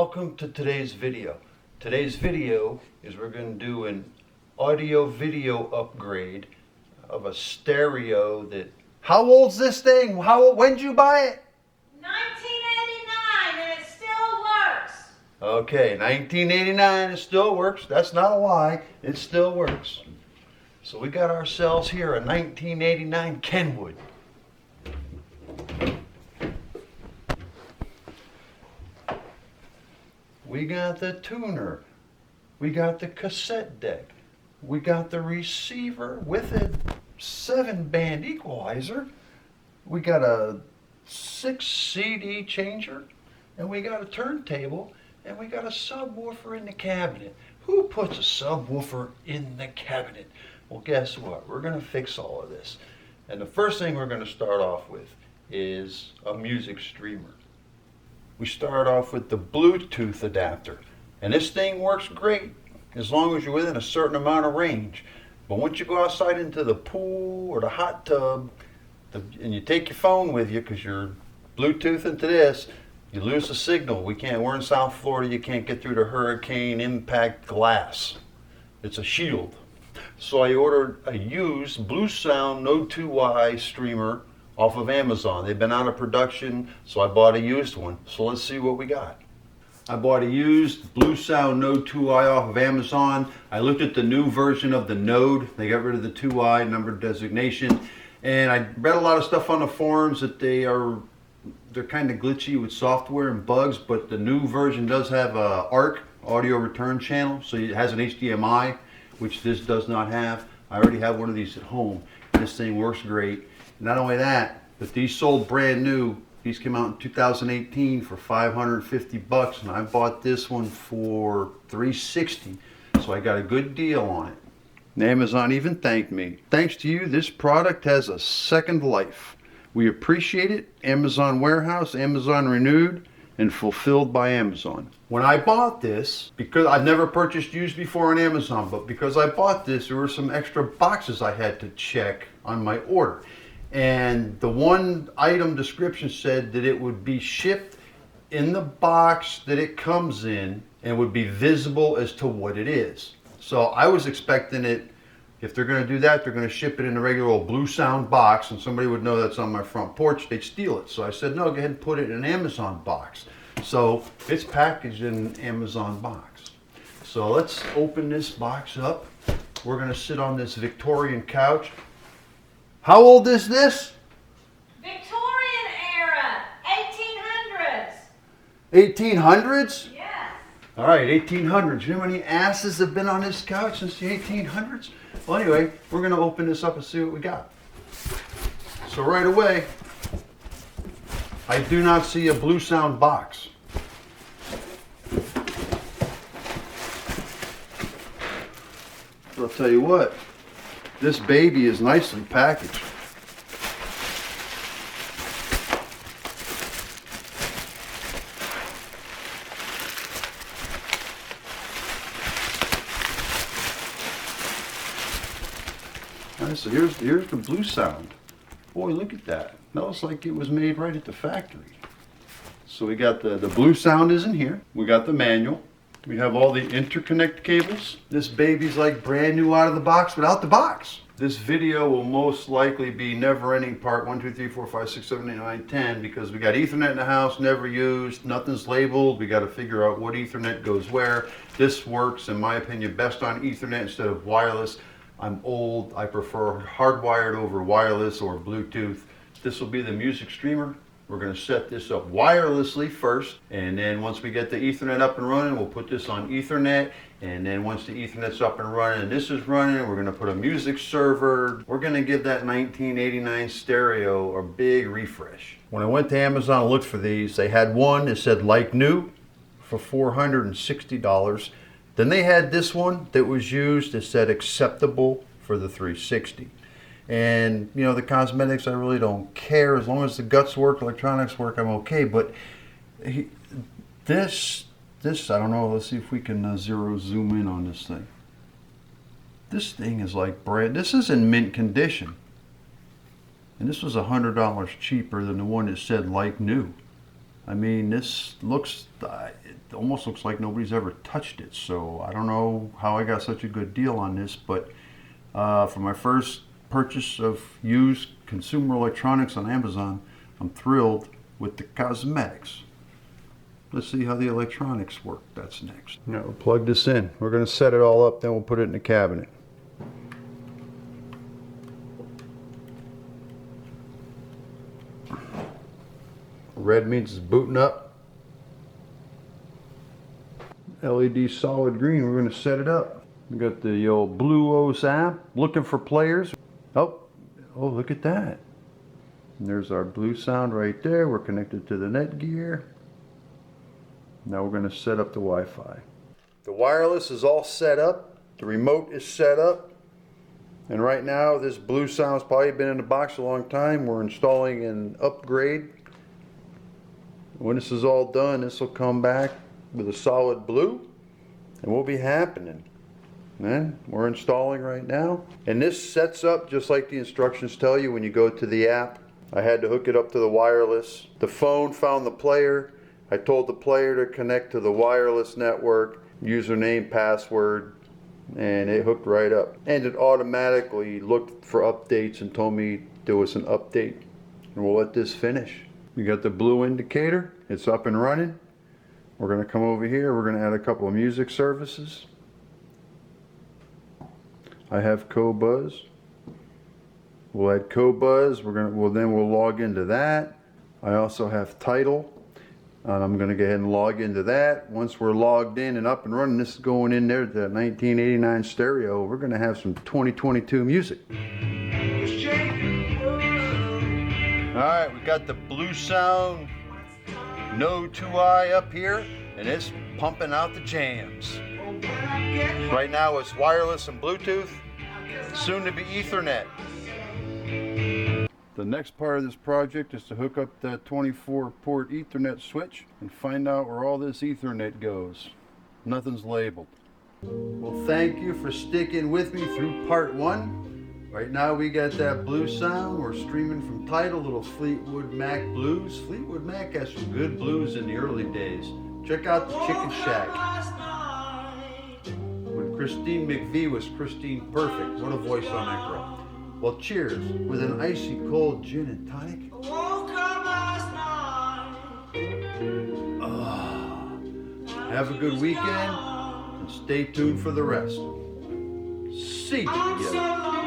welcome to today's video. Today's video is we're going to do an audio video upgrade of a stereo that... How old's this thing? When'd you buy it? 1989 and it still works. Okay, 1989, it still works. That's not a lie. It still works. So we got ourselves here a 1989 Kenwood. We got the tuner, we got the cassette deck, we got the receiver with a 7-band equalizer, we got a 6 CD changer, and we got a turntable, and we got a subwoofer in the cabinet. Who puts a subwoofer in the cabinet? Well, guess what? We're going to fix all of this. And the first thing we're going to start off with is a music streamer. We start off with the Bluetooth adapter, and this thing works great as long as you're within a certain amount of range. But once you go outside into the pool or the hot tub and you take your phone with you because you're Bluetoothing to this, you lose the signal. We're in South Florida, you can't get through the hurricane impact glass. It's a shield. So I ordered a used Bluesound Node 2Y streamer off of Amazon. They've been out of production, so I bought a used one. So let's see what we got. I bought a used Bluesound Node 2i off of Amazon. I looked at the new version of the Node. They got rid of the 2i number designation. And I read a lot of stuff on the forums that they're kind of glitchy with software and bugs, but the new version does have a ARC, audio return channel, so it has an HDMI, which this does not have. I already have one of these at home. This thing works great. Not only that, but these sold brand new. These came out in 2018 for $550, and I bought this one for $360, so I got a good deal on it. And Amazon even thanked me. Thanks to you, this product has a second life. We appreciate it. Amazon Warehouse, Amazon Renewed, and fulfilled by Amazon. When I bought this, because I've never purchased used before on Amazon, but because I bought this, there were some extra boxes I had to check on my order. And the one item description said that it would be shipped in the box that it comes in and would be visible as to what it is. So I was expecting it, if they're going to do that, they're going to ship it in a regular old Bluesound box, and somebody would know that's on my front porch, they'd steal it. So I said, no, go ahead and put it in an Amazon box. So it's packaged in an Amazon box. So let's open this box up. We're going to sit on this Victorian couch. How old is this? Victorian era, 1800s. 1800s? Yes. All right, 1800s. You know how many asses have been on this couch since the 1800s? Well, anyway, we're going to open this up and see what we got. So right away, I do not see a Bluesound box. But I'll tell you what, this baby is nicely packaged. All right, so here's the Bluesound. Boy, look at that. That looks like it was made right at the factory. So we got the Bluesound is in here. We got the manual. We have all the interconnect cables. This baby's like brand new out of the box without the box. This video will most likely be never ending part 1, 2, 3, 4, 5, 6, 7, 8, 9, 10 because we got Ethernet in the house, never used, nothing's labeled. We got to figure out what Ethernet goes where. This works, in my opinion, best on Ethernet instead of wireless. I'm old, I prefer hardwired over wireless or Bluetooth. This will be the music streamer. We're going to set this up wirelessly first, and then once we get the Ethernet up and running, we'll put this on Ethernet, and then once the Ethernet's up and running and this is running, we're going to put a music server. We're going to give that 1989 stereo a big refresh. When I went to Amazon and looked for these, they had one that said like new for $460. Then they had this one that was used that said acceptable for the $360. And you know, the cosmetics, I really don't care. As long as the guts work, electronics work, I'm okay. But this I don't know. Let's see if we can zoom in on this thing. This thing is like brand. This is in mint condition, and this was $100 cheaper than the one that said like new. I mean, this looks, it almost looks like nobody's ever touched it. So I don't know how I got such a good deal on this, but for my first purchase of used consumer electronics on Amazon, I'm thrilled with the cosmetics. Let's see how the electronics work. That's next. Now we'll plug this in. We're going to set it all up, then we'll put it in the cabinet. Red means it's booting up. LED solid green, we're going to set it up. We got the old Bluesound app, looking for players. Oh, look at that. And there's our Bluesound right there. We're connected to the Netgear. Now we're going to set up the Wi-Fi. The wireless is all set up. The remote is set up. And right now this Bluesound's probably been in the box a long time. We're installing an upgrade. When this is all done, this will come back with a solid blue and we'll be happening. Man, we're installing right now. And this sets up just like the instructions tell you when you go to the app. I had to hook it up to the wireless. The phone found the player. I told the player to connect to the wireless network, username, password, and it hooked right up. And it automatically looked for updates and told me there was an update. And we'll let this finish. We got the blue indicator. It's up and running. We're going to come over here. We're going to add a couple of music services. I have CoBuzz. We'll add CoBuzz. We'll log into that. I also have Tidal. And I'm going to go ahead and log into that. Once we're logged in and up and running, this is going in there to 1989 stereo. We're going to have some 2022 music. Alright, we got the Bluesound Node 2i up here, and it's pumping out the jams. Right now it's wireless and Bluetooth, soon to be Ethernet. The next part of this project is to hook up that 24-port Ethernet switch and find out where all this Ethernet goes. Nothing's labeled. Well, thank you for sticking with me through part 1. Right now we got that Bluesound. We're streaming from Tidal, little Fleetwood Mac blues. Fleetwood Mac has some good blues in the early days. Check out the Chicken Shack. When Christine McVie was Christine Perfect. What a voice on that girl. Well, cheers with an icy cold gin and tonic. Have a good weekend and stay tuned for the rest. See ya.